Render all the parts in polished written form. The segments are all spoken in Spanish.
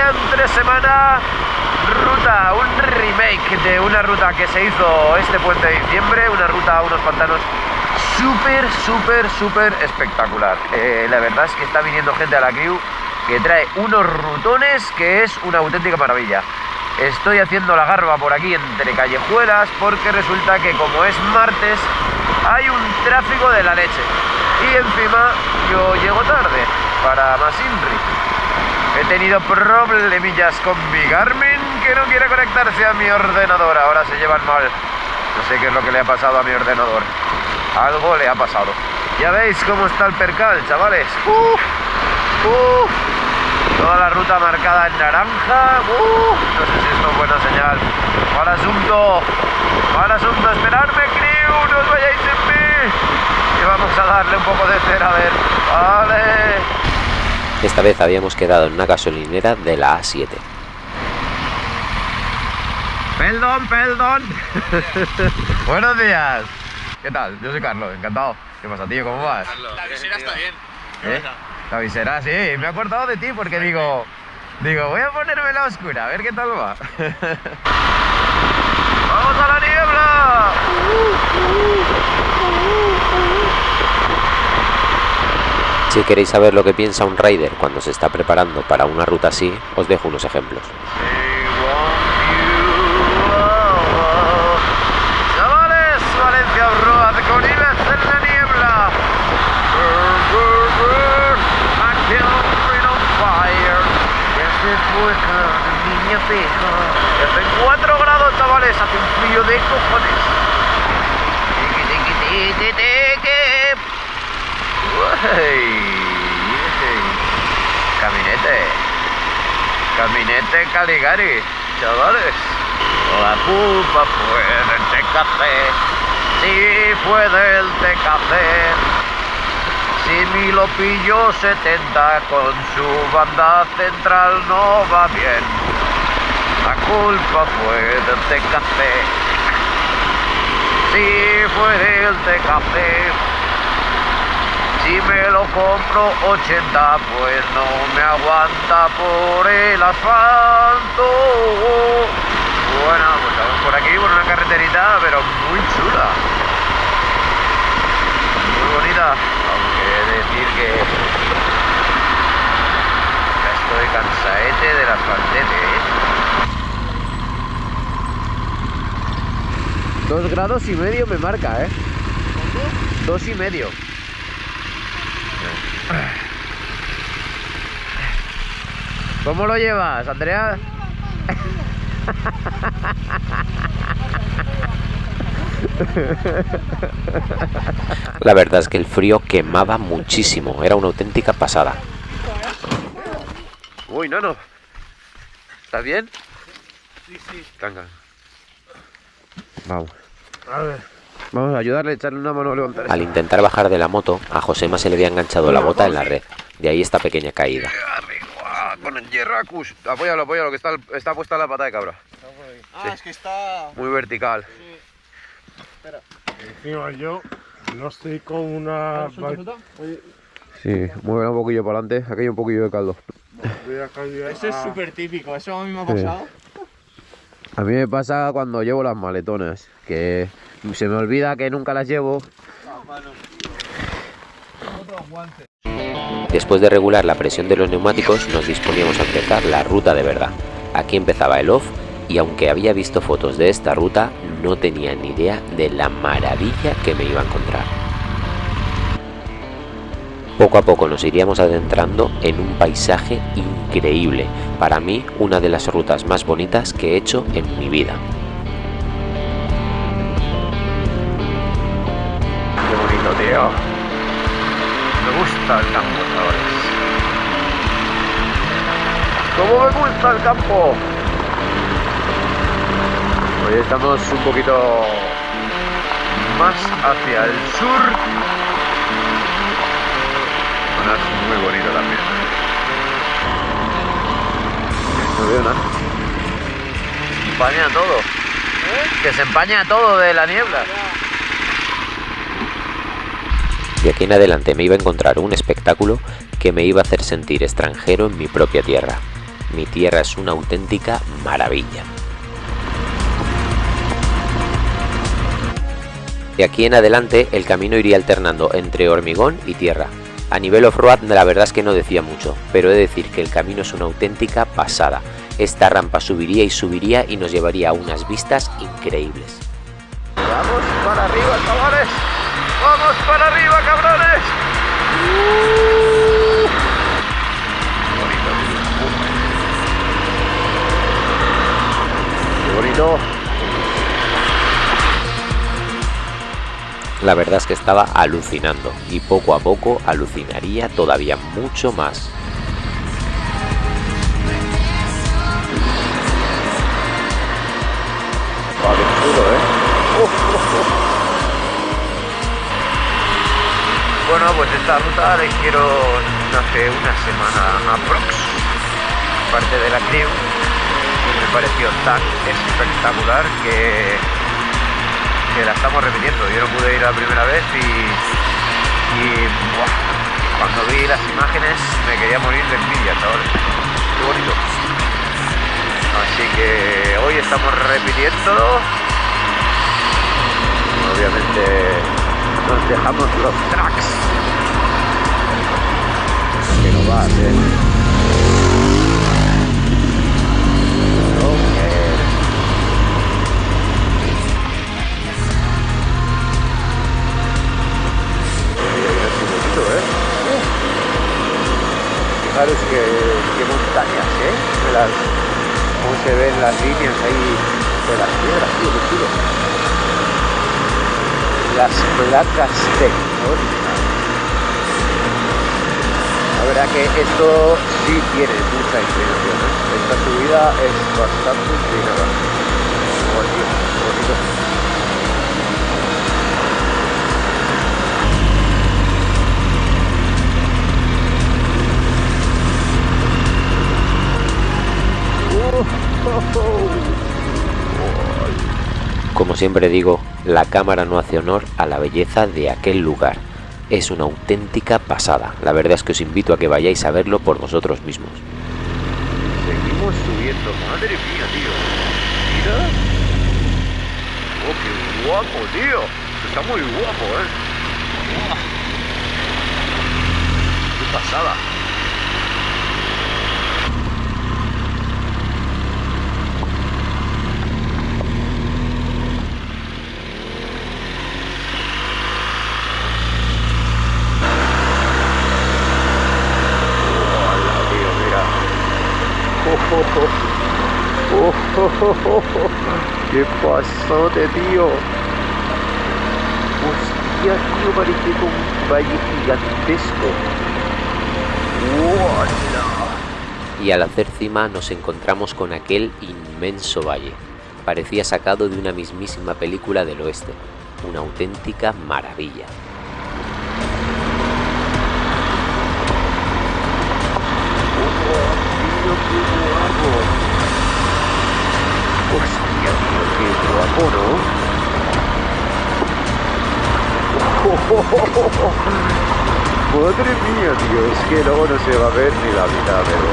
día entre semana, ruta, un remake de una ruta que se hizo este puente de diciembre, una ruta a unos pantanos súper espectacular. La verdad es que está viniendo gente a la crew que trae unos rutones que es una auténtica maravilla. Estoy haciendo la garba por aquí entre callejuelas porque resulta que como es martes hay un tráfico de la leche y encima yo llego tarde para más Inri. He tenido problemillas con mi Garmin que no quiere conectarse a mi ordenador, ahora se llevan mal. No sé qué es lo que le ha pasado a mi ordenador. Algo le ha pasado. Ya veis cómo está el percal, chavales. Toda la ruta marcada en naranja. No sé si esto es buena señal. Mal asunto. Esperadme, crew. No os vayáis en mí. Y vamos a darle un poco de cera, a ver. Vale. Esta vez habíamos quedado en una gasolinera de la A7. Perdón. Buenos días. ¿Qué tal? Yo soy Carlos, encantado. ¿Qué pasa, tío? ¿Cómo vas? La visera está bien. La visera, sí. Me he acordado de ti porque digo, voy a ponerme la oscura, a ver qué tal va. ¡Vamos a la niebla! Si queréis saber lo que piensa un rider cuando se está preparando para una ruta así, os dejo unos ejemplos. Hace 4 grados, chavales, hace un frío de cojones. Caminete Caligari, chavales. La culpa fue del TKC, sí fue del TKC. Si mi lo pilló 70 con su banda central no va bien. La culpa fue del TKC, sí fue del TKC. Si me lo compro 80, pues no me aguanta por el asfalto. Bueno, pues estamos por aquí, por una carreterita, pero muy chula. Muy bonita, aunque decir que ya estoy cansaete del asfaltete, 2,5 grados me marca, 2,5. ¿Cómo lo llevas, Andrea? La verdad es que el frío quemaba muchísimo, era una auténtica pasada. Uy, no. ¿Estás bien? Sí. Venga. Vamos a ayudarle a echarle una mano a levantar. Al intentar bajar de la moto, a Josema se le había enganchado la bota en la red, de ahí esta pequeña caída. Arriba, con el hierracus. Apóyalo, que está puesta la pata de cabra. Sí. Es que está muy vertical. Sí. Espera. Encima yo no estoy con una... Sí, mueve un poquillo para adelante, aquí hay un poquillo de caldo. Eso es súper típico, eso a mí me ha pasado. A mí me pasa cuando llevo las maletonas, que se me olvida que nunca las llevo. Después de regular la presión de los neumáticos, nos disponíamos a empezar la ruta de verdad. Aquí empezaba el off y aunque había visto fotos de esta ruta, no tenía ni idea de la maravilla que me iba a encontrar. Poco a poco nos iríamos adentrando en un paisaje increíble, para mí una de las rutas más bonitas que he hecho en mi vida. Qué bonito, tío. Me gusta el campo, chavales. ¿Cómo me gusta el campo? Hoy estamos un poquito más hacia el sur. Bueno, es muy bonito también. No veo nada. Se empaña todo. Que se empaña todo de la niebla. De aquí en adelante me iba a encontrar un espectáculo que me iba a hacer sentir extranjero en mi propia tierra. Mi tierra es una auténtica maravilla. De aquí en adelante el camino iría alternando entre hormigón y tierra. A nivel off-road la verdad es que no decía mucho, pero he de decir que el camino es una auténtica pasada. Esta rampa subiría y subiría y nos llevaría a unas vistas increíbles. ¡Vamos para arriba, chavales! ¡Vamos para arriba, cabrones! ¡Qué bonito! La verdad es que estaba alucinando y poco a poco alucinaría todavía mucho más. ¡Qué chulo, Bueno, pues esta ruta la hicieron hace una semana aprox, parte de la crew, y me pareció tan espectacular que la estamos repitiendo. Yo no pude ir la primera vez y ¡buah! Cuando vi las imágenes me quería morir de envidia, chavales. Qué bonito. Así que hoy estamos repitiéndolo. Obviamente nos dejamos los tracks, que no va a ser. Fijaros qué montañas, cómo se ven las líneas ahí de las piedras, tío, qué chulo. Las placas tectónicas. La verdad que esto sí tiene mucha inclinación, Esta subida es bastante inclinada. Bonito. Como siempre digo, la cámara no hace honor a la belleza de aquel lugar. Es una auténtica pasada. La verdad es que os invito a que vayáis a verlo por vosotros mismos. Seguimos subiendo. Madre mía, tío. Mira. Oh, qué guapo, tío. Está muy guapo, Qué pasada. ¡Qué pasote, tío! ¡Hostia, tío! Parece como un valle gigantesco. ¡Uala! Y al hacer cima nos encontramos con aquel inmenso valle. Parecía sacado de una mismísima película del oeste. Una auténtica maravilla. Hostia, tío, qué guapo, ¿no? Madre mía, tío, es que luego no se va a ver ni la mitad, pero...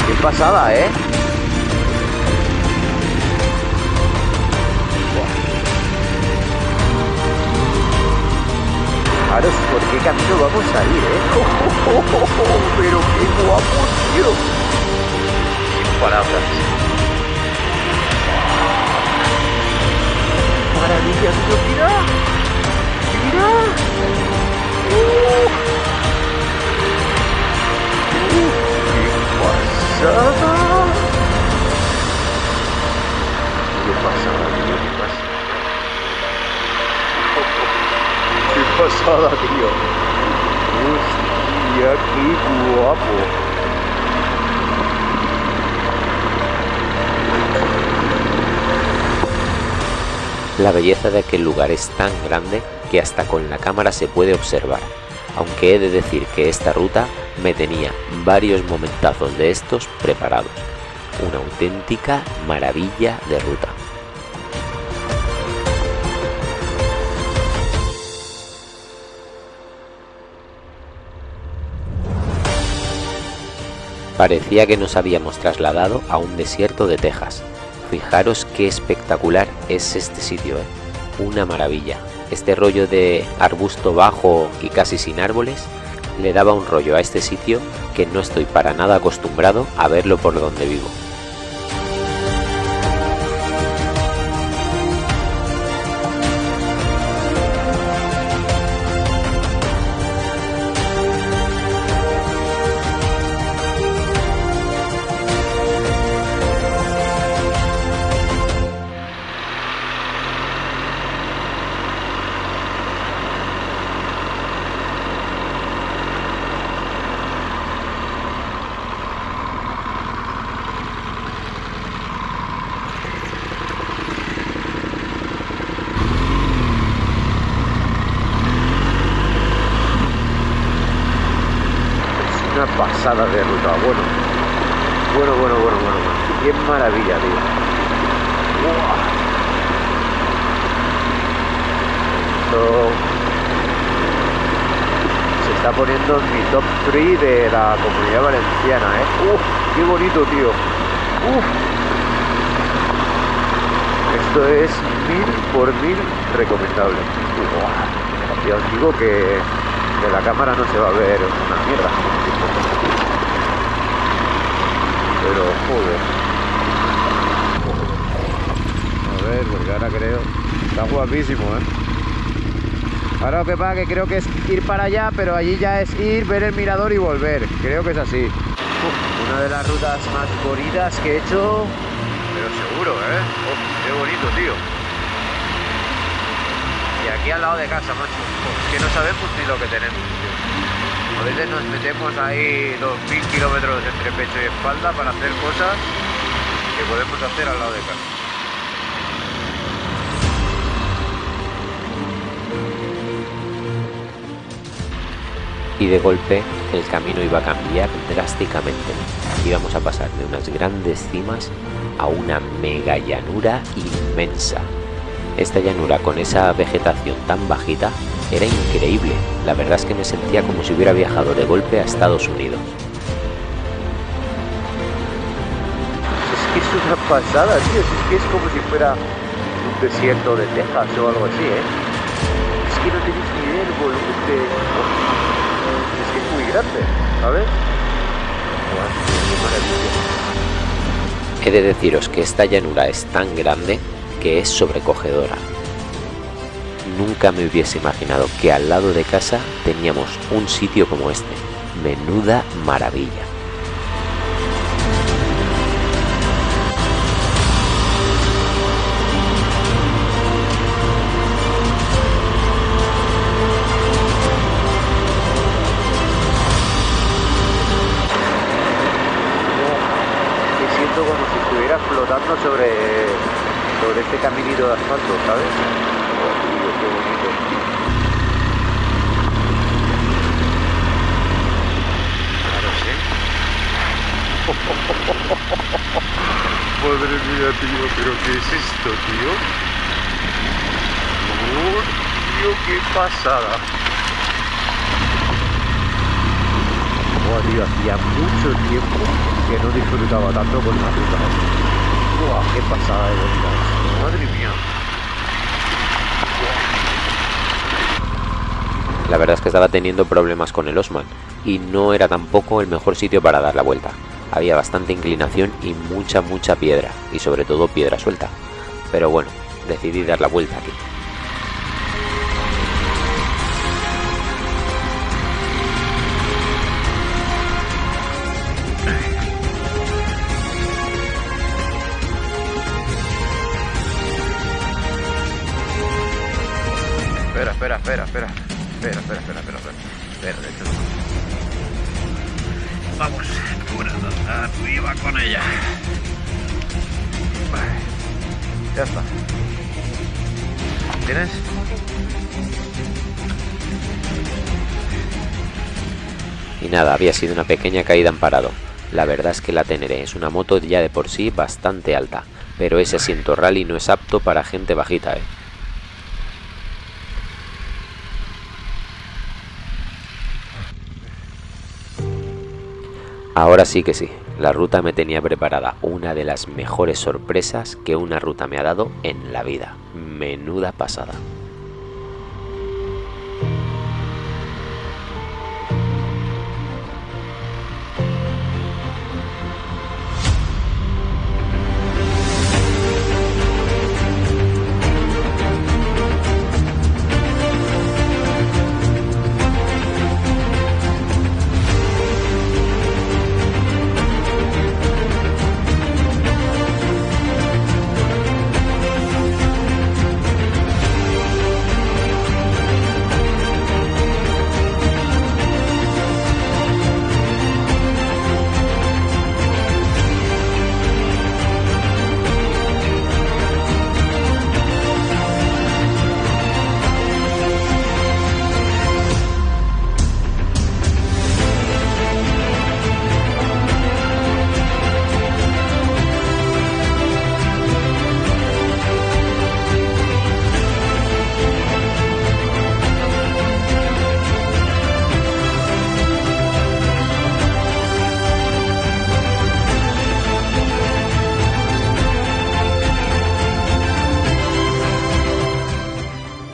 ¡Qué pasada, Fijaros por qué camino vamos a ir, Pero qué guapo, tío. Sin palabras. Maravilla, tío, mira. Mira. Qué pasada. Qué pasada, tío, qué pasada. ¡Qué pasada, tío! ¡Hostia, qué guapo! La belleza de aquel lugar es tan grande que hasta con la cámara se puede observar, aunque he de decir que esta ruta me tenía varios momentazos de estos preparados. Una auténtica maravilla de ruta. Parecía que nos habíamos trasladado a un desierto de Texas. Fijaros qué espectacular es este sitio, ¿eh? Una maravilla. Este rollo de arbusto bajo y casi sin árboles le daba un rollo a este sitio que no estoy para nada acostumbrado a verlo por donde vivo. Una pasada de ruta, bueno. Qué maravilla, tío. ¡Uah! Esto se está poniendo en mi top 3 de la Comunidad Valenciana, ¿eh? ¡Qué bonito, tío! Esto es 1000 por 1000 recomendable. Ya os digo que de la cámara no se va a ver una mierda. Pero joder. A ver, porque ahora creo. Está guapísimo, Ahora lo que pasa que creo que es ir para allá, pero allí ya es ir, ver el mirador y volver. Creo que es así. Una de las rutas más bonitas que he hecho. Pero seguro, qué bonito, tío. Y aquí al lado de casa, macho. Que no sabemos ni lo que tenemos, tío. A veces nos metemos ahí 2000 kilómetros entre pecho y espalda para hacer cosas que podemos hacer al lado de casa. Y de golpe el camino iba a cambiar drásticamente. Íbamos a pasar de unas grandes cimas a una mega llanura inmensa. Esta llanura con esa vegetación tan bajita era increíble. La verdad es que me sentía como si hubiera viajado de golpe a Estados Unidos. Es que es una pasada, tío. Es que es como si fuera un desierto de Texas o algo así, Es que no tenéis ni idea del volumen de... Es que es muy grande, ¿sabes? Qué maravilla. He de deciros que esta llanura es tan grande que es sobrecogedora. Nunca me hubiese imaginado que al lado de casa teníamos un sitio como este. Menuda maravilla. Me siento como si estuviera flotando sobre este caminito de asfalto, ¿sabes? Qué bonito. Claro, sí. Madre mía, tío, pero ¿qué es esto, tío? ¡Oh, tío, qué pasada! Buah, tío, hacía mucho tiempo que no disfrutaba tanto con la ruta. ¡Buah, qué pasada de bonita! ¡Madre mía! La verdad es que estaba teniendo problemas con el Osman y no era tampoco el mejor sitio para dar la vuelta. Había bastante inclinación y mucha piedra, y sobre todo piedra suelta. Pero bueno, decidí dar la vuelta aquí. Espera. De hecho, vamos, arriba con ella. Ya está. ¿Tienes? Y nada, había sido una pequeña caída en parado. La verdad es que la Ténere es una moto ya de por sí bastante alta, pero ese asiento rally no es apto para gente bajita, Ahora sí que sí, la ruta me tenía preparada una de las mejores sorpresas que una ruta me ha dado en la vida. Menuda pasada.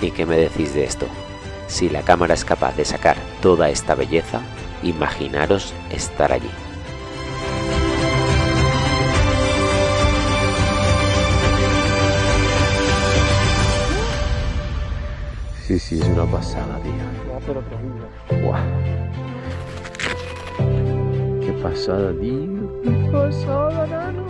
¿Y qué me decís de esto? Si la cámara es capaz de sacar toda esta belleza, imaginaros estar allí. Sí, es una pasada, tío. Guau. Qué pasada, tío. Qué pasada, nano.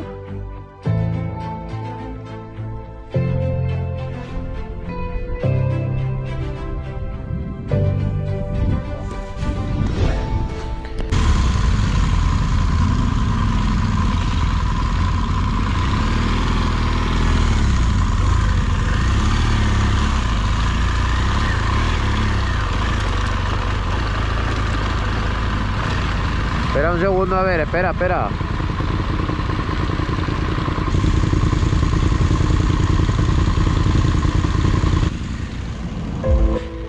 Espera un segundo, a ver, espera.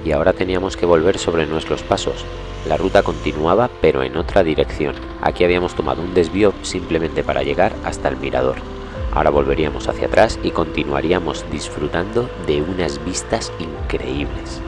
Y ahora teníamos que volver sobre nuestros pasos. La ruta continuaba, pero en otra dirección. Aquí habíamos tomado un desvío simplemente para llegar hasta el mirador. Ahora volveríamos hacia atrás y continuaríamos disfrutando de unas vistas increíbles.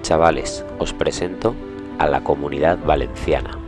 Chavales, os presento a la Comunidad Valenciana.